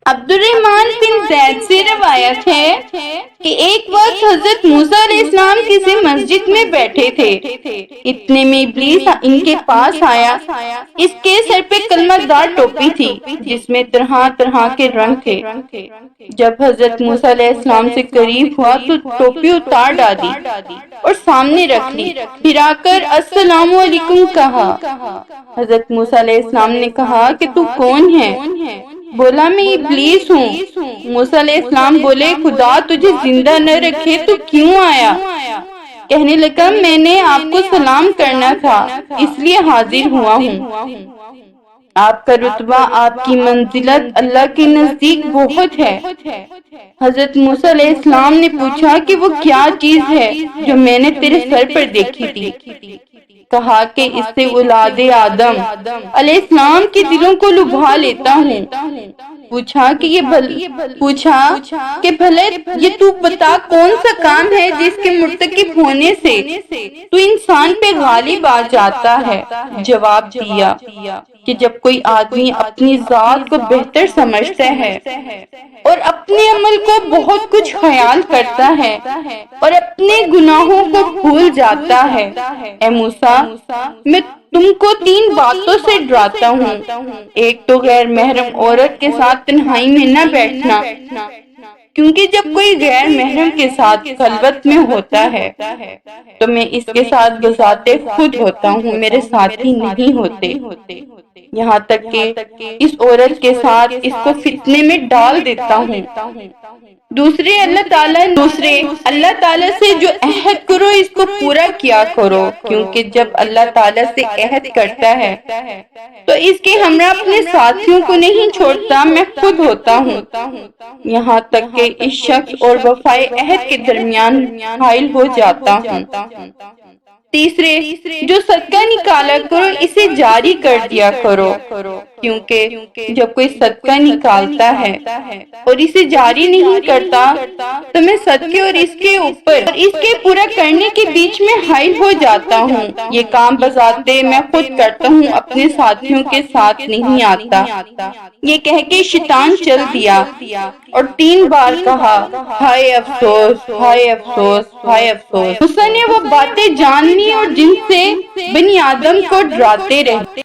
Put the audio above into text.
عبد الرحمن بن زید سے روایت ہے کہ ایک وقت حضرت موسیٰ علیہ السلام کسی مسجد میں بیٹھے تھے، اتنے میں ابلیس ان کے پاس آیا۔ اس کے سر پہ کلمہ دار ٹوپی تھی جس میں طرح طرح کے رنگ تھے۔ جب حضرت موسیٰ علیہ السلام سے قریب ہوا تو ٹوپی اتار ڈالی اور سامنے رکھ لی، پھر آ کر السلام علیکم کہا۔ حضرت موسیٰ علیہ السلام نے کہا کہ تو کون ہے؟ بولا میں ابلیس ہوں۔ موسیٰ علیہ السلام بولے خدا تجھے زندہ نہ رکھے تو کیوں آیا؟ کہنے لگا میں نے آپ کو سلام کرنا تھا اس لیے حاضر ہوا ہوں۔ آپ کا رتبہ، آپ کی منزلت اللہ کے نزدیک بہت ہے۔ حضرت موسیٰ علیہ السلام نے پوچھا کہ وہ کیا چیز ہے جو میں نے تیرے سر پر دیکھی تھی؟ کہا کہ اس سے اولاد آدم علیہ السلام کے دلوں کو لبھا لیتا ہوں۔ پوچھا کہ بھلے یہ تو بتا کون سا کام ہے جس کے مرتکب ہونے سے تو انسان پہ غالب آ جاتا ہے؟ جواب دیا کہ جب کوئی آدمی اپنی ذات کو بہتر سمجھتا ہے اور اپنے عمل کو بہت کچھ خیال کرتا ہے اور اپنے گناہوں کو بھول جاتا ہے۔ اے موسیٰ میں تم کو 3 باتوں سے ڈراتا ہوں۔ ایک تو غیر محرم عورت کے ساتھ تنہائی میں نہ بیٹھنا، کیونکہ جب کوئی غیر محرم کے ساتھ خلوت میں ہوتا ہے تو میں اس کے ساتھ بذات خود ہوتا ہوں، میرے ساتھی نہیں ہوتے، یہاں تک کہ اس عورت کے ساتھ اس کو فتنے میں ڈال دیتا ہوں۔ دوسرے اللہ تعالیٰ سے جو عہد کرو اس کو پورا کیا کرو، کیونکہ جب اللہ تعالیٰ سے عہد کرتا ہے تو اس کے ہمراہ اپنے ساتھیوں کو نہیں چھوڑتا، میں خود ہوتا ہوں، یہاں تک کہ اس شخص اور وفائے عہد کے درمیان حائل ہو جاتا ہوں۔ تیسرے جو صدقہ نکالا کرو اسے جاری کر دیا کرو، کیونکہ جب کوئی صدقہ نکالتا ہے اور اسے جاری نہیں کرتا تو میں صدقے اور اس کے اوپر اور اس کے پورا کرنے کے بیچ میں حائل ہو جاتا ہوں۔ یہ کام بذاتے میں خود کرتا ہوں، اپنے ساتھیوں کے ساتھ نہیں آتا۔ یہ کہہ کے شیطان چل دیا اور 3 بار کہا ہائے افسوس، ہائے افسوس، ہائے افسوس۔ موسیٰ نے وہ باتیں جان لی اور جن سے بنی آدم کو ڈراتے رہے۔